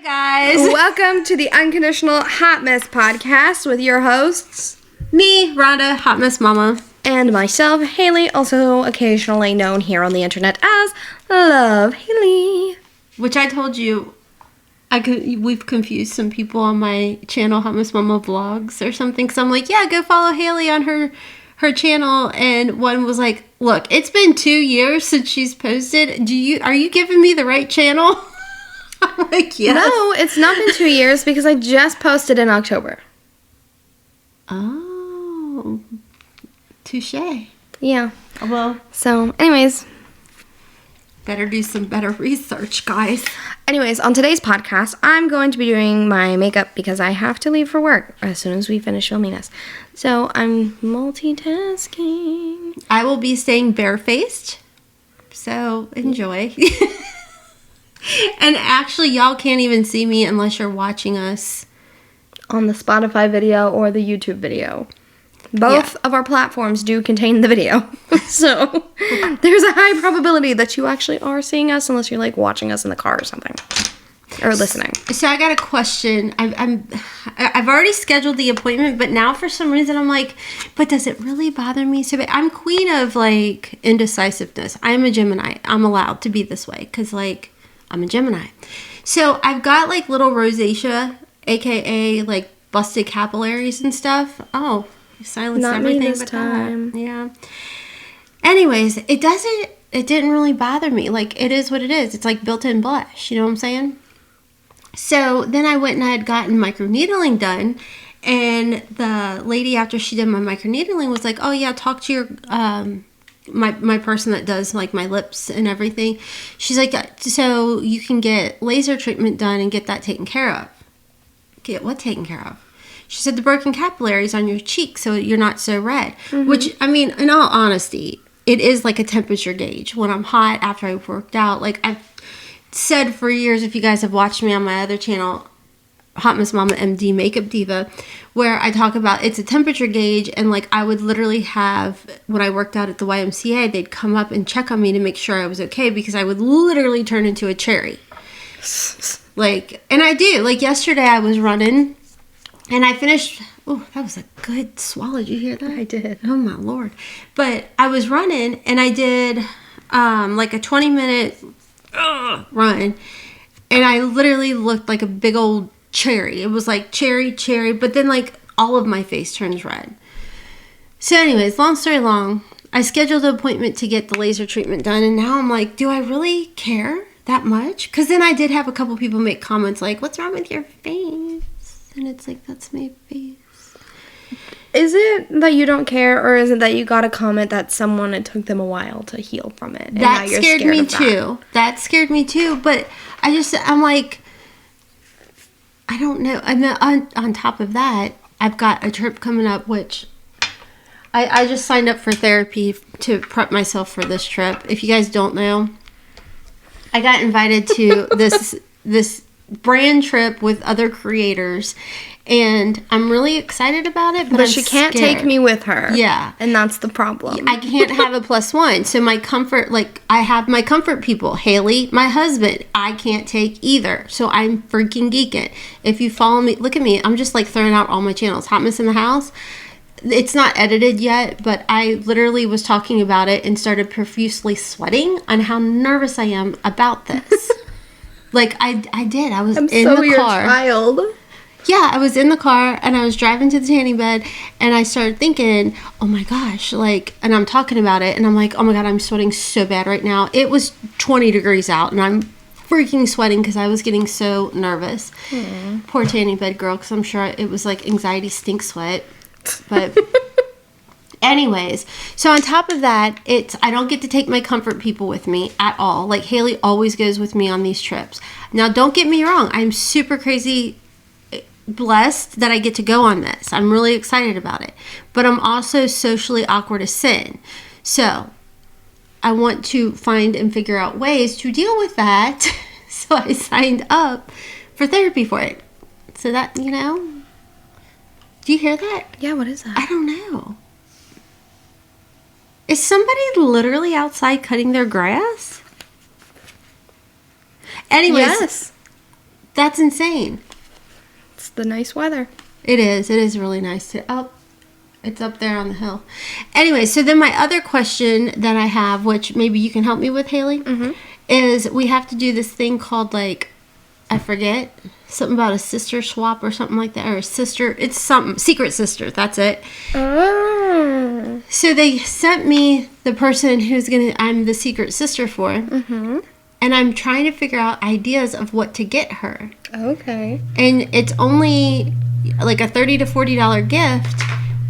Guys, welcome to the Unconditional Hotmess podcast with your hosts, me, Rhonda, Hot Mess Mama, and myself, Haley, also occasionally known here on the internet as Love Haley. Which I told you, we've confused some people on my channel, Hot Mess Mama Vlogs or something. So I'm like, yeah, go follow Haley on her channel, and one was like, look, it's been 2 years since she's posted. Are you giving me the right channel? I'm like, yes. No, it's not been 2 years because I just posted in October. Oh, touche. Yeah. Well, so anyways, better do some better research, guys. Anyways, on today's podcast, I'm going to be doing my makeup because I have to leave for work as soon as we finish filming this. So I'm multitasking. I will be staying barefaced, so enjoy. And actually, y'all can't even see me unless you're watching us on the Spotify video or the YouTube video. Both of our platforms do contain the video. So there's a high probability that you actually are seeing us unless you're like watching us in the car or something. Or listening. So I got a question. I've already scheduled the appointment, but now for some reason I'm like, but does it really bother me? So I'm queen of like indecisiveness. I'm a Gemini. I'm allowed to be this way because like I'm a Gemini. So I've got like little rosacea, aka like busted capillaries and stuff. Oh, you silenced Not everything me this but time. that. Yeah. Anyways, it didn't really bother me. Like it is what it is. It's like built-in blush. You know what I'm saying? So then I went and I had gotten microneedling done, and the lady after she did my microneedling was like, "Oh yeah, talk to your my person that does like my lips and everything." She's like, "So you can get laser treatment done and get that taken care of." Get what taken care of? She said the broken capillaries on your cheek, so you're not so red. Mm-hmm. Which I mean, in all honesty, it is like a temperature gauge. When I'm hot after I've worked out, like I've said for years, if you guys have watched me on my other channel, Hot Mess Mama MD Makeup Diva, where I talk about it's a temperature gauge, and like I would literally have, when I worked out at the YMCA, they'd come up and check on me to make sure I was okay because I would literally turn into a cherry. Like, and I do. Like yesterday I was running and I finished, oh, that was a good swallow. Did you hear that? I did. Oh my Lord. But I was running and I did like a 20-minute run, and I literally looked like a big old cherry. It was like cherry, but then like all of my face turns red. So anyways, long story long, I scheduled an appointment to get the laser treatment done, and now I'm like, do I really care that much? Because then I did have a couple people make comments like, what's wrong with your face? And it's like, that's my face. Is it that you don't care, or is it that you got a comment that someone, it took them a while to heal from it? And that scared me too. That scared me too. But I'm like, I don't know. And then on top of that, I've got a trip coming up, which I just signed up for therapy to prep myself for this trip. If you guys don't know, I got invited to this brand trip with other creators, and I'm really excited about it, but she can't take me with her. Yeah. And that's the problem. I can't have a +1. So my comfort, like I have my comfort people, Haley, my husband, I can't take either. So I'm freaking geeking. If you follow me, look at me. I'm just like throwing out all my channels. Hot Mess in the House. It's not edited yet, but I literally was talking about it and started profusely sweating on how nervous I am about this. Like I did. I was in the car. Your child. Yeah, I was in the car and I was driving to the tanning bed, and I started thinking, oh my gosh, like, and I'm talking about it, and I'm like, oh my God, I'm sweating so bad right now. It was 20 degrees out and I'm freaking sweating because I was getting so nervous. Poor tanning bed girl, because I'm sure it was like anxiety stink sweat. But anyways, so on top of that, I don't get to take my comfort people with me at all. Like Haley always goes with me on these trips. Now, don't get me wrong. I'm super crazy blessed that I get to go on this. I'm really excited about it. But I'm also socially awkward as sin. So I want to find and figure out ways to deal with that. So I signed up for therapy for it. So that, you know. Do you hear that? Yeah, what is that? I don't know. Is somebody literally outside cutting their grass? Anyways. Yes. That's insane. It's the nice weather. It is. It is really nice. Oh, it's up there on the hill. Anyway, so then my other question that I have, which maybe you can help me with, Haley, is we have to do this thing called, like, I forget, something about a sister swap or something like that, or a sister, it's something, secret sister, that's it. Oh. So they sent me the person I'm the secret sister for, and I'm trying to figure out ideas of what to get her. Okay. And it's only like a $30 to $40 gift.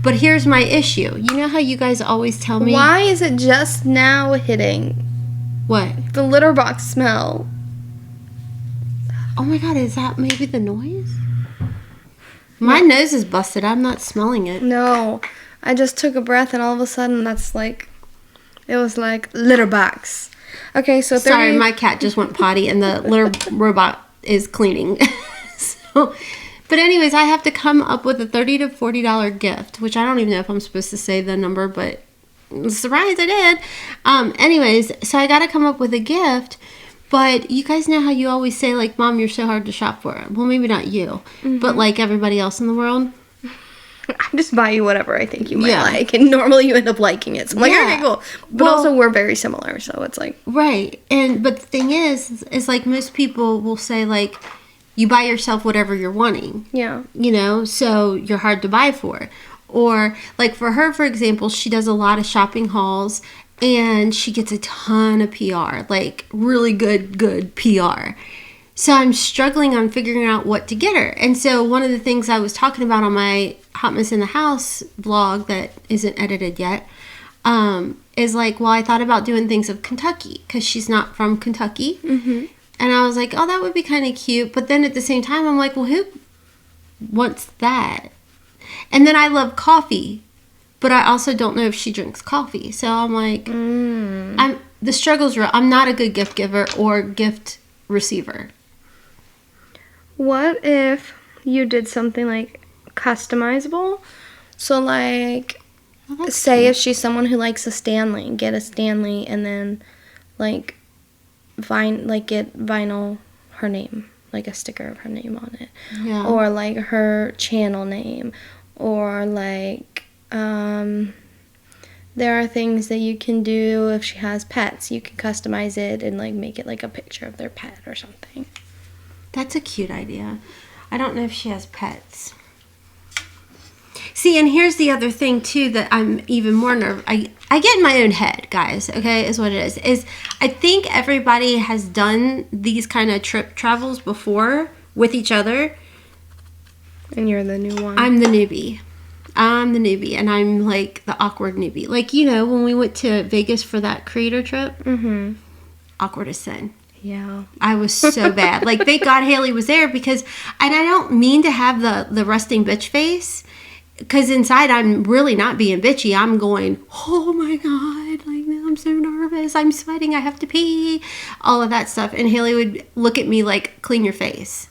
But here's my issue. You know how you guys always tell me... Why is it just now hitting? What? The litter box smell. Oh my God, is that maybe the noise? My nose is busted. I'm not smelling it. No. I just took a breath and all of a sudden it was like litter box. Okay, so... Sorry, my cat just went potty and the litter robot is cleaning. But anyways, I have to come up with a $30 to $40 gift, which I don't even know if I'm supposed to say the number, but surprise, I did. Anyways, so I got to come up with a gift, but you guys know how you always say, like, Mom, you're so hard to shop for. Well, maybe not you, but like everybody else in the world. I just buy you whatever I think you might like, and normally you end up liking it. So I'm like, okay, cool. But also, we're very similar, so it's like... Right, but the thing is like most people will say, like, you buy yourself whatever you're wanting. Yeah. You know, so you're hard to buy for. Or, like, for her, for example, she does a lot of shopping hauls, and she gets a ton of PR, like, really good PR. So I'm struggling on figuring out what to get her. And so one of the things I was talking about on my Hot Mess in the House vlog that isn't edited yet is, like, well, I thought about doing things of Kentucky, because she's not from Kentucky. And I was like, oh, that would be kind of cute. But then at the same time, I'm like, well, who wants that? And then I love coffee, but I also don't know if she drinks coffee. So I'm like, the struggle's real. I'm not a good gift giver or gift receiver. What if you did something, like, customizable? So, like, say cute. If she's someone who likes a Stanley, get a Stanley and then, like... get vinyl her name, like a sticker of her name on it, or like her channel name, or like there are things that you can do if she has pets. You can customize it and like make it like a picture of their pet or something. That's a cute idea. I don't know if she has pets. See, and here's the other thing, too, that I'm even more nervous. I get in my own head, guys, okay, is what it is I think everybody has done these kind of travels before with each other. And you're the new one. I'm the newbie, and I'm, like, the awkward newbie. Like, you know, when we went to Vegas for that creator trip, awkward as sin. Yeah. I was so bad. Like, thank God Haley was there because, and I don't mean to have the resting bitch face, because inside I'm really not being bitchy. I'm going, oh my God, like, I'm so nervous. I'm sweating. I have to pee. All of that stuff. And Haley would look at me like, clean your face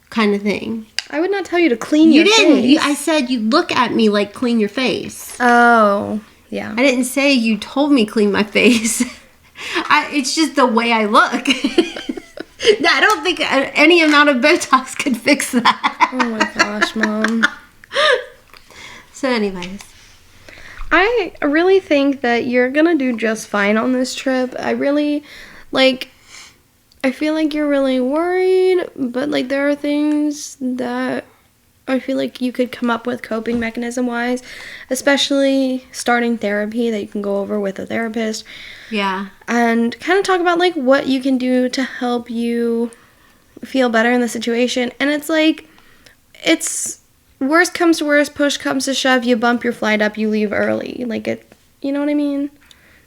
kind of thing. I would not tell you to clean your face. You didn't. I said you look at me like, clean your face. Oh, yeah. I didn't say you told me clean my face. It's just the way I look. I don't think any amount of Botox could fix that. Oh my gosh, Mom. So anyways. I really think that you're going to do just fine on this trip. I really, like, I feel like you're really worried, but, like, there are things that I feel like you could come up with coping mechanism-wise, especially starting therapy that you can go over with a therapist. Yeah. And kind of talk about, like, what you can do to help you feel better in the situation. And it's, like, it's... worst comes to worst, push comes to shove, you bump your flight up, you leave early. Like, it, you know what I mean?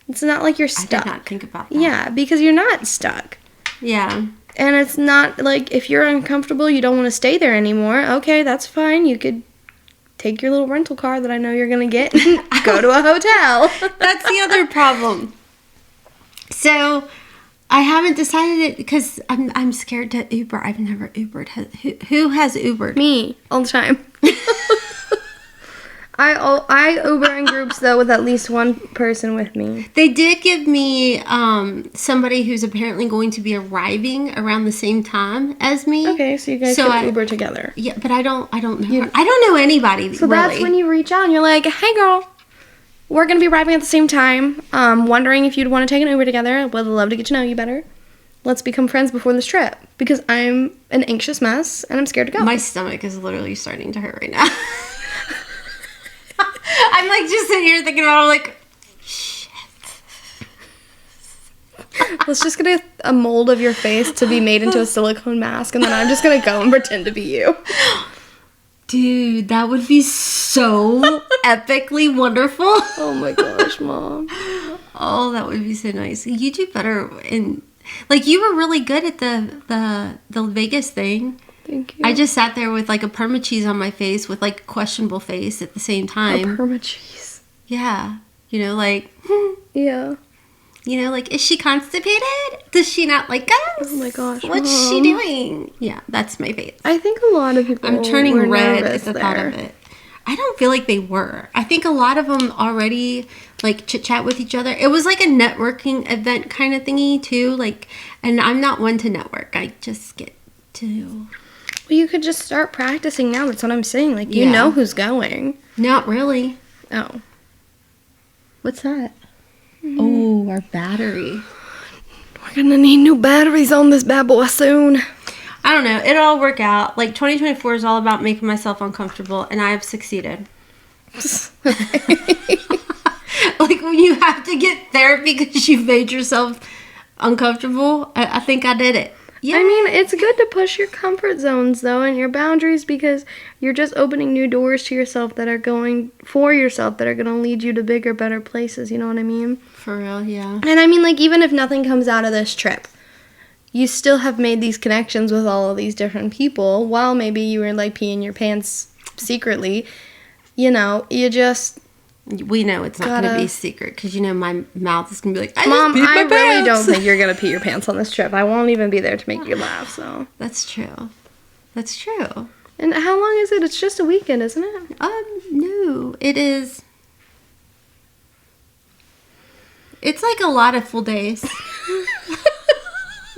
It's not like you're stuck. I did not think about that. Yeah, because you're not stuck. Yeah. And it's not, like, if you're uncomfortable, you don't want to stay there anymore, okay, that's fine. You could take your little rental car that I know you're going to get and go to a hotel. That's the other problem. So... I haven't decided it because I'm scared to Uber. I've never Ubered. Who has Ubered? Me, all the time. I Uber in groups, though, with at least one person with me. They did give me somebody who's apparently going to be arriving around the same time as me. Okay, so you guys can Uber together. Yeah, but I don't know. I don't know anybody. So really. That's when you reach out and you're like, hey, girl, we're going to be arriving at the same time. Wondering if you'd want to take an Uber together. Would love to get to know you better. Let's become friends before this trip. Because I'm an anxious mess and I'm scared to go. My stomach is literally starting to hurt right now. I'm like just sitting here thinking about it, like, shit. Let's just get a mold of your face to be made into a silicone mask, and then I'm just going to go and pretend to be you. Dude, that would be so epically wonderful. Oh my gosh, Mom. Oh, that would be so nice. You do better in, like, you were really good at the Vegas thing. Thank you. I just sat there with like a perma cheese on my face with like a questionable face at the same time. A perma cheese. Yeah. You know, like. Yeah. You know, like, is she constipated? Does she not like us? Oh my gosh. What's she doing? Yeah, that's my face. I think a lot of people I'm turning were red nervous at the thought of it. I don't feel like they were. I think a lot of them already like chit chat with each other. It was like a networking event kind of thingy too. Like, and I'm not one to network. I just get to. Well, you could just start practicing now. That's what I'm saying. Like, you know who's going. Not really. Oh. What's that? Oh, our battery. We're gonna need new batteries on this bad boy soon. I don't know. It'll all work out. Like, 2024 is all about making myself uncomfortable, and I have succeeded. Like, when you have to get therapy because you've made yourself uncomfortable, I think I did it. Yeah. I mean, it's good to push your comfort zones, though, and your boundaries, because you're just opening new doors to yourself that are going to lead you to bigger, better places, you know what I mean? For real, yeah. And I mean, like, even if nothing comes out of this trip, you still have made these connections with all of these different people, while maybe you were, like, peeing your pants secretly. You know, you just... We know it's not going to be secret, because, you know, my mouth is going to be like, Mom, I really don't think you're going to pee your pants on this trip. I won't even be there to make you laugh, so. That's true. That's true. And how long is it? It's just a weekend, isn't it? No. It is. It's like a lot of full days.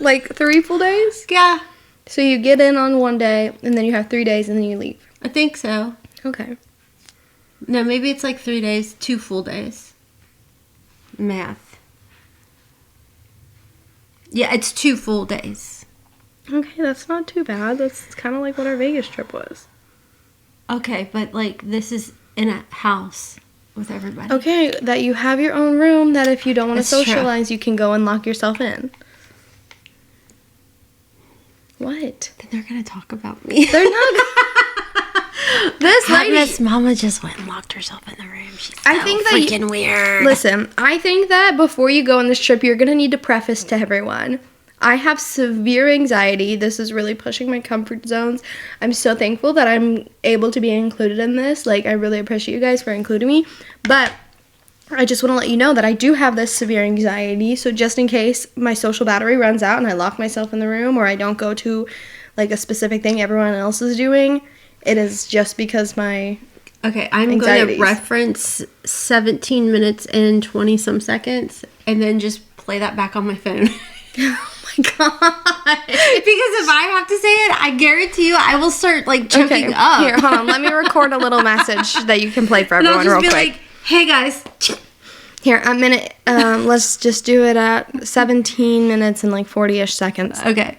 Like 3 full days? Yeah. So you get in on one day, and then you have 3 days, and then you leave. I think so. Okay. No, maybe it's like 3 days, 2 full days. Math. Yeah, it's 2 full days. Okay, that's not too bad. That's kind of like what our Vegas trip was. Okay, but like this is in a house with everybody. Okay, that you have your own room, that if you don't want to socialize, true. You can go and lock yourself in. What? Then they're going to talk about me. They're not. This lady, Hotmess Mama just went and locked herself in the room. She's so freaking weird. Listen, I think that before you go on this trip, you're going to need to preface to everyone. I have severe anxiety. This is really pushing my comfort zones. I'm so thankful that I'm able to be included in this. Like, I really appreciate you guys for including me. But I just want to let you know that I do have this severe anxiety. So just in case my social battery runs out and I lock myself in the room, or I don't go to like a specific thing everyone else is doing, it is just because my I'm going to reference 17 minutes and 20 some seconds and then just play that back on my phone. Oh my god. Because if I have to say it, I guarantee you I will start like choking up. Here, hold on. Let me record a little message that you can play for everyone real quick. Like, hey guys. Here, I'm gonna let's just do it at 17 minutes and like 40-ish seconds. Okay.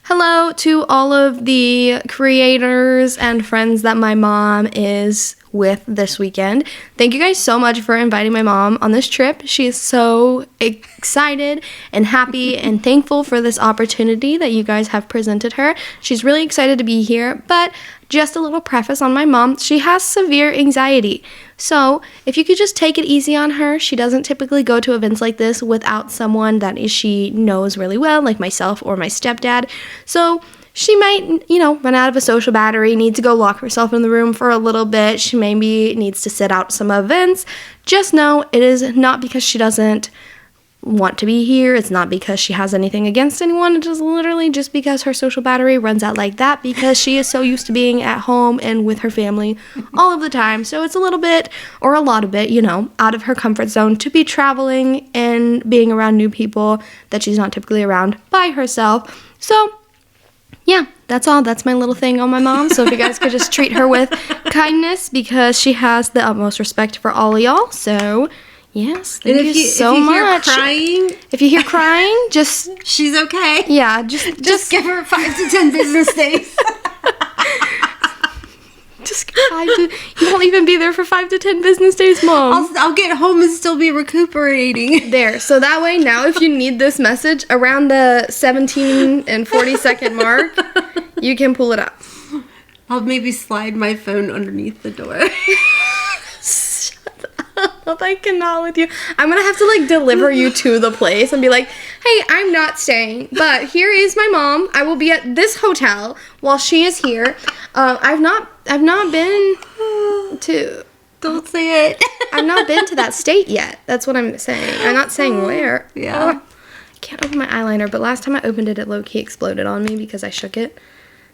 Hello to all of the creators and friends that my mom is with this weekend. Thank you guys so much for inviting my mom on this trip. She is so excited and happy and thankful for this opportunity that you guys have presented her. She's really excited to be here, but just a little preface on my mom. She has severe anxiety. So if you could just take it easy on her. She doesn't typically go to events like this without someone that she knows really well, like myself or my stepdad. So she might, run out of a social battery, need to go lock herself in the room for a little bit. She maybe needs to sit out some events. Just know it is not because she doesn't want to be here. It's not because she has anything against anyone. It's just literally just because her social battery runs out like that because she is so used to being at home and with her family all of the time. So it's a little bit, or a lot of it, you know, out of her comfort zone to be traveling and being around new people that she's not typically around by herself. So yeah, that's all. That's my little thing on my mom. So if you guys could just treat her with kindness because she has the utmost respect for all of y'all. So yes, thank you so much. If you hear crying, just she's okay. Yeah, just give her 5 to 10 business days. Just 5 to. You won't even be there for 5 to 10 business days, Mom. I'll get home and still be recuperating. There. So that way, now if you need this message around the 17 and 40-second mark, you can pull it up. I'll maybe slide my phone underneath the door. I cannot with you. I'm gonna have to like deliver you to the place and be like, hey, I'm not staying, but here is my mom. I will be at this hotel while she is here. I've not been to. Don't say it. I've not been to that state yet. That's what I'm saying. I'm not saying where. Yeah. I can't open my eyeliner, but last time I opened it, it low-key exploded on me because I shook it.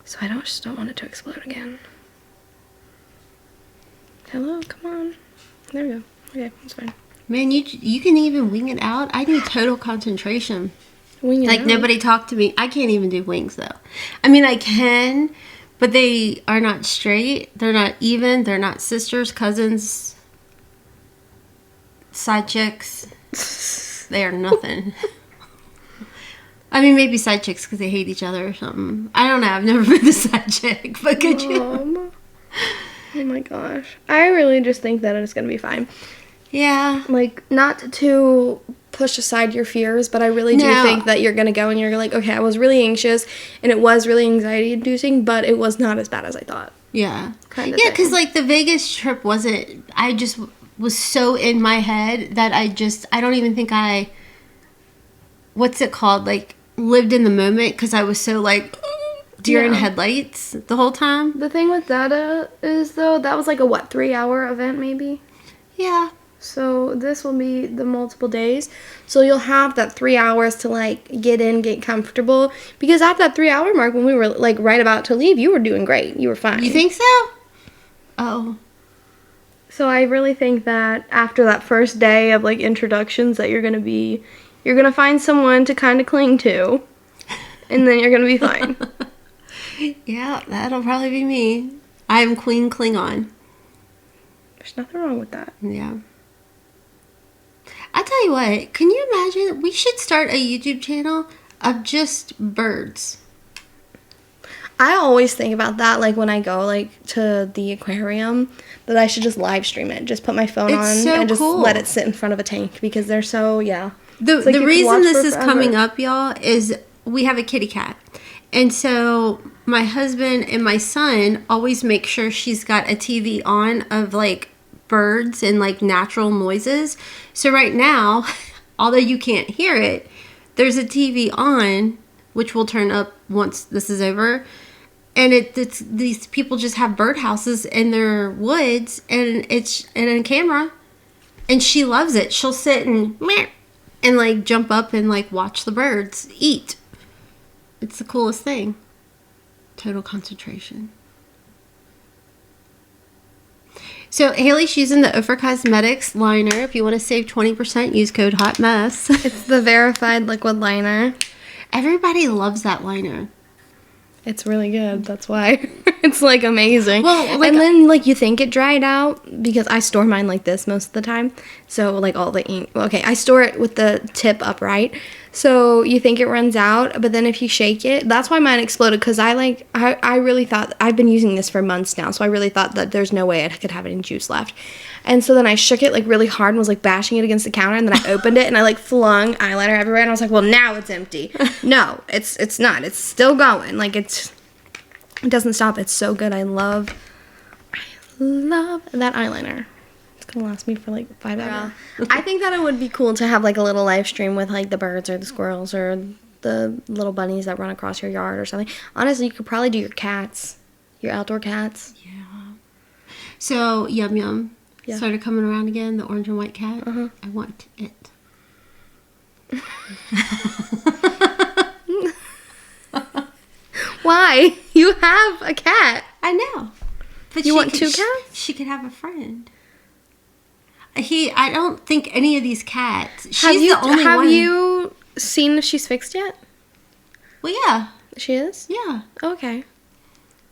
So I just don't want it to explode again. Hello, come on. There we go. Okay, that's fine. Man, you can even wing it out. I need total concentration. Wing it out? Nobody talk to me. I can't even do wings though. I mean, I can, but they are not straight. They're not even. They're not sisters, cousins, side chicks. They are nothing. I mean, maybe side chicks because they hate each other or something. I don't know. I've never been a side chick, but could you? Oh my gosh. I really just think that it's going to be fine. Yeah. Like, not to push aside your fears, but I really do think that you're going to go and you're like, okay, I was really anxious and it was really anxiety inducing, but it was not as bad as I thought. Yeah. Kind of. Yeah, because like the Vegas trip wasn't, I just was so in my head that I don't even think what's it called? Like, lived in the moment because I was so like deer in headlights the whole time. The thing with that is, though, that was like a 3-hour event maybe? Yeah. So this will be the multiple days. So you'll have that 3 hours to like get in, get comfortable. Because at that 3-hour mark when we were like right about to leave, you were doing great. You were fine. You think so? Oh. So I really think that after that first day of like introductions that you're going to find someone to kind of cling to. And then you're going to be fine. Yeah, that'll probably be me. I'm Queen Klingon. There's nothing wrong with that. Yeah. I tell you what, can you imagine? We should start a YouTube channel of just birds. I always think about that, like when I go like to the aquarium, that I should just live stream it. Just put my phone on and just let it sit in front of a tank because they're so The reason this is coming up, y'all, is we have a kitty cat. And so my husband and my son always make sure she's got a TV on of like birds and like natural noises. So right now, although you can't hear it, there's a TV on, which will turn up once this is over. And it's these people just have birdhouses in their woods and it's in a camera. And she loves it. She'll sit and like jump up and like watch the birds eat. It's the coolest thing. Total concentration. So Haley's using the Ofra Cosmetics liner. If you want to save 20%, use code HOTMESS. It's the verified liquid liner. Everybody loves that liner. It's really good. That's why. It's like amazing. Well, like, and then like you think it dried out because I store mine like this most of the time. So like all the ink. Okay, I store it with the tip upright. So you think it runs out, but then if you shake it, that's why mine exploded because I really thought, I've been using this for months now, so I really thought that there's no way I could have any juice left. And so then I shook it like really hard and was like bashing it against the counter, and then I opened it and I like flung eyeliner everywhere, and I was like, well, now it's empty. No, it's not. It's still going. Like it doesn't stop. It's so good. I love that eyeliner. Gonna last me for like 5 hours. I think that it would be cool to have like a little live stream with like the birds or the squirrels or the little bunnies that run across your yard or something. Honestly, you could probably do your cats, your outdoor cats. Yeah. So Yum Yum started coming around again, the orange and white cat. I want it. Why? You have a cat. I know. But You want 2 cats? She could have a friend. I don't think any of these cats. She's the only one. Have you seen if she's fixed yet? Well, yeah. She is? Yeah. Okay.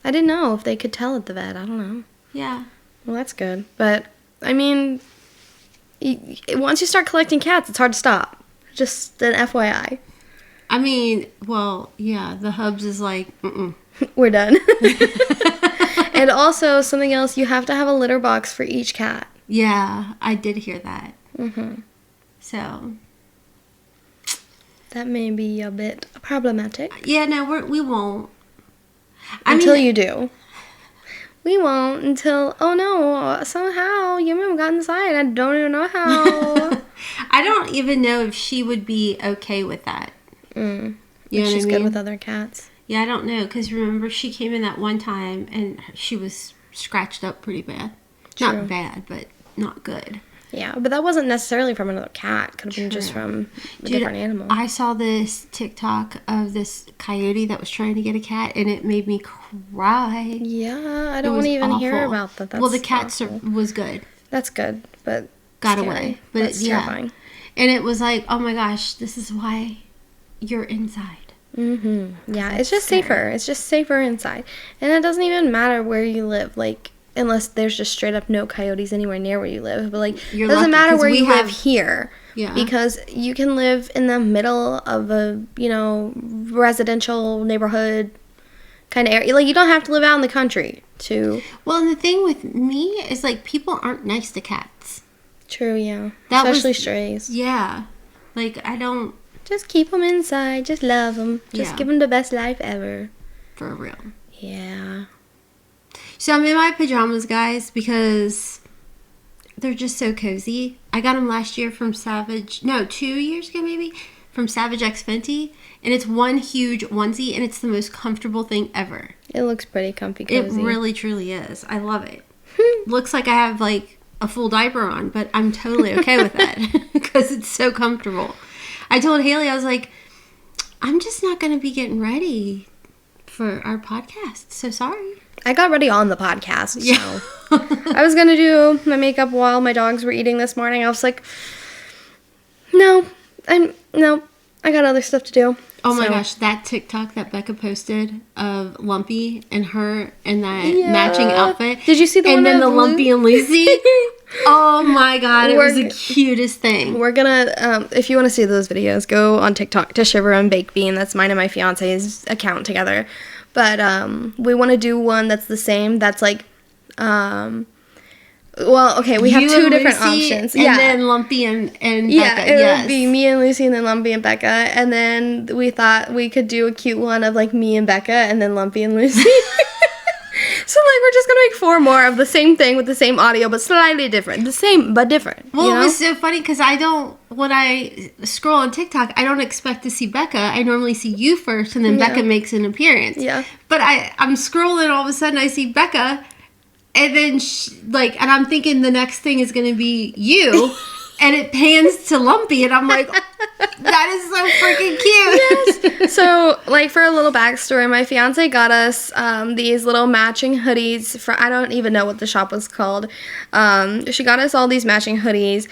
I didn't know if they could tell at the vet. I don't know. Yeah. Well, that's good. But, I mean, once you start collecting cats, it's hard to stop. Just an FYI. I mean, well, yeah, the Hubs is like, We're done. And also, something else, you have to have a litter box for each cat. Yeah, I did hear that. Mm-hmm. So. That may be a bit problematic. Yeah, no, we won't. Until you do. We won't until, oh no, somehow your mom got inside. I don't even know how. I don't even know if she would be okay with that. You know what she's I good mean? with other cats. Yeah, I don't know, because remember, she came in that one time, and she was scratched up pretty bad. True. Not bad, but not good. Yeah, but that wasn't necessarily from another cat. Could have been just from a different animal. I saw this TikTok of this coyote that was trying to get a cat, and it made me cry. Yeah, I don't want to even hear about that. That's well, the cat awful. was good. That's good, but got scary. away. But that's terrifying. And it was like, oh my gosh, this is why you're inside. Mm-hmm. Yeah, it's just safer. It's just safer inside. And it doesn't even matter where you live, like, unless there's just straight up no coyotes anywhere near where you live. But, like, it doesn't matter where you live here. Yeah. Because you can live in the middle of a, residential neighborhood kind of area. Like, you don't have to live out in the country to... Well, and the thing with me is, like, people aren't nice to cats. True, yeah. Especially strays. Yeah. Like, I don't... Just keep them inside. Just love them. Just Yeah. give them the best life ever. For real. Yeah. So I'm in my pajamas, guys, because they're just so cozy. I got them last year from 2 years ago maybe, from Savage X Fenty. And it's one huge onesie, and it's the most comfortable thing ever. It looks pretty comfy cozy. It really, truly is. I love it. Looks like I have, like, a full diaper on, but I'm totally okay with that because it's so comfortable. I told Haley, I was like, I'm just not going to be getting ready for our podcast. So sorry. I got ready on the podcast. Yeah. So. I was going to do my makeup while my dogs were eating this morning. I was like, no, I got other stuff to do. Oh my gosh, that TikTok that Becca posted of Lumpy and her in that matching outfit. Did you see the one And then the of Lumpy and Lucy? Oh my god, it was the cutest thing. We're gonna, if you want to see those videos, go on TikTok to Shiver and Baked Bean. That's mine and my fiance's account together. But we want to do one that's the same. That's like, well, okay, we have two different options. And then Lumpy and Becca. Yeah, it would be me and Lucy and then Lumpy and Becca. And then we thought we could do a cute one of like me and Becca and then Lumpy and Lucy. So like we're just gonna make 4 more of the same thing with the same audio but slightly different. The same but different. Well, it was so funny because when I scroll on TikTok, I don't expect to see Becca. I normally see you first and then Becca makes an appearance. Yeah. But I'm scrolling, all of a sudden I see Becca. And then, and I'm thinking the next thing is going to be you. And it pans to Lumpy. And I'm like, that is so freaking cute. Yes. So, like, for a little backstory, my fiance got us these little matching hoodies. I don't even know what the shop was called. She got us all these matching hoodies.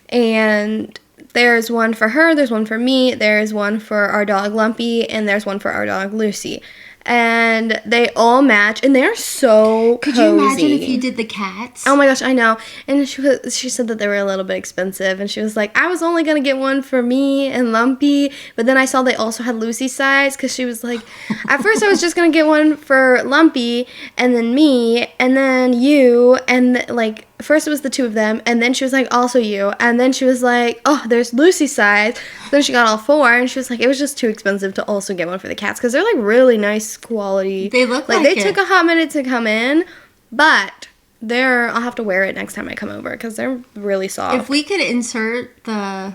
And there's one for her. There's one for me. There's one for our dog, Lumpy. And there's one for our dog, Lucy. And they all match, and they're so cozy. Could you imagine if you did the cats? Oh my gosh, I know. And she said that they were a little bit expensive, and she was like, I was only going to get one for me and Lumpy, but then I saw they also had Lucy's size, because she was like, at first I was just going to get one for Lumpy, and then me, and then you, and like, first it was the 2 of them, and then she was like, also you, and then she was like, oh, there's Lucy's size. Then she got all 4, and she was like, it was just too expensive to also get one for the cats, because they're like really nice quality. They look like they took a hot minute to come in, but I'll have to wear it next time I come over, because they're really soft. If we could insert the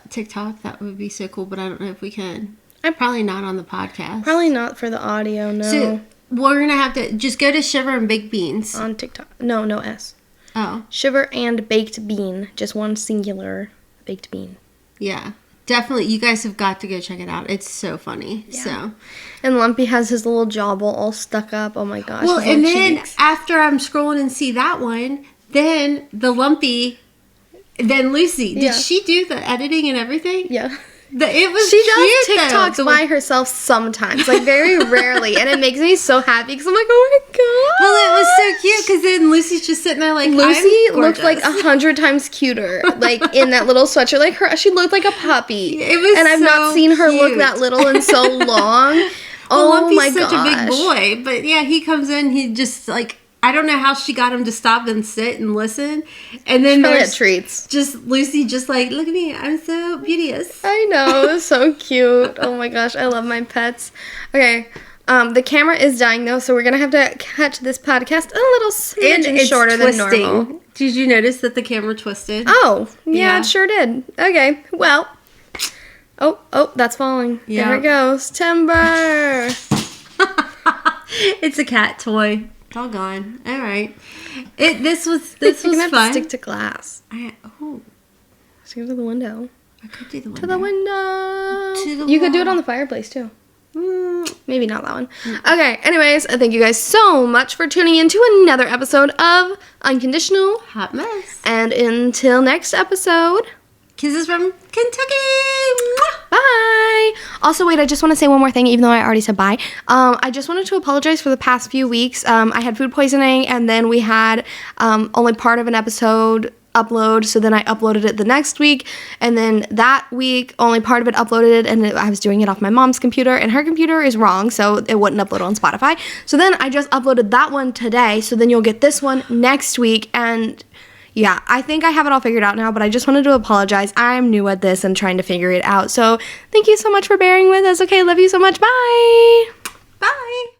TikTok, that would be so cool, but I don't know if we can. Probably not on the podcast. Probably not for the audio, no. So, we're going to have to just go to Shiver and Baked Beans. On TikTok. No S. Oh. Shiver and Baked Bean. Just one singular baked bean. Yeah. Definitely, you guys have got to go check it out. It's so funny. Yeah. So, and Lumpy has his little jawbone all stuck up. Oh my gosh. well, his and little then cheeks. after I'm scrolling and see that one, then the Lumpy, then Lucy. Did Yeah. she do the editing and everything? Yeah. It was She cute, does TikToks though. by herself sometimes, like very rarely, and it makes me so happy because I'm like, oh my god. Well, it was so cute because then Lucy's just sitting there like, Lucy I'm looked like gorgeous. 100 times cuter, like in that little sweatshirt. Like her, she looked like a puppy. It was and I've not so seen her look cute. that little in so long. Well, Oh Lumpy's my such gosh. a big boy, but yeah, he comes in. He just like, I don't know how she got him to stop and sit and listen, and then Probably there's at treats. just Lucy, just like, look at me, I'm so beauteous. I know, it was so cute. Oh my gosh, I love my pets. Okay, the camera is dying though, so we're gonna have to cut this podcast a little smidgen shorter than normal. Did you notice that the camera twisted? Oh, yeah, Yeah. it sure did. Okay, well. Oh, that's falling. Yeah. There it goes. Timber. It's a cat toy. Doggone. All right. This was You're gonna have to fun. stick to glass. Stick to the window. I could do the window. To the window. To the You could do it wall. on the fireplace too. Mm. Maybe not that one. Okay, anyways, thank you guys so much for tuning in to another episode of Unconditional. Hot mess. And until next episode, Kisses from Kentucky. Mwah! bye. Also, wait, I just want to say one more thing, even though I already said bye. I just wanted to apologize for the past few weeks. I had food poisoning, and then we had only part of an episode upload, so then I uploaded it the next week, and then that week only part of it uploaded, and I was doing it off my mom's computer, and her computer is wrong, so it wouldn't upload on Spotify. So then I just uploaded that one today, so then you'll get this one next week, and yeah, I think I have it all figured out now, but I just wanted to apologize. I'm new at this and trying to figure it out, so thank you so much for bearing with us. Okay, love you so much. Bye. Bye.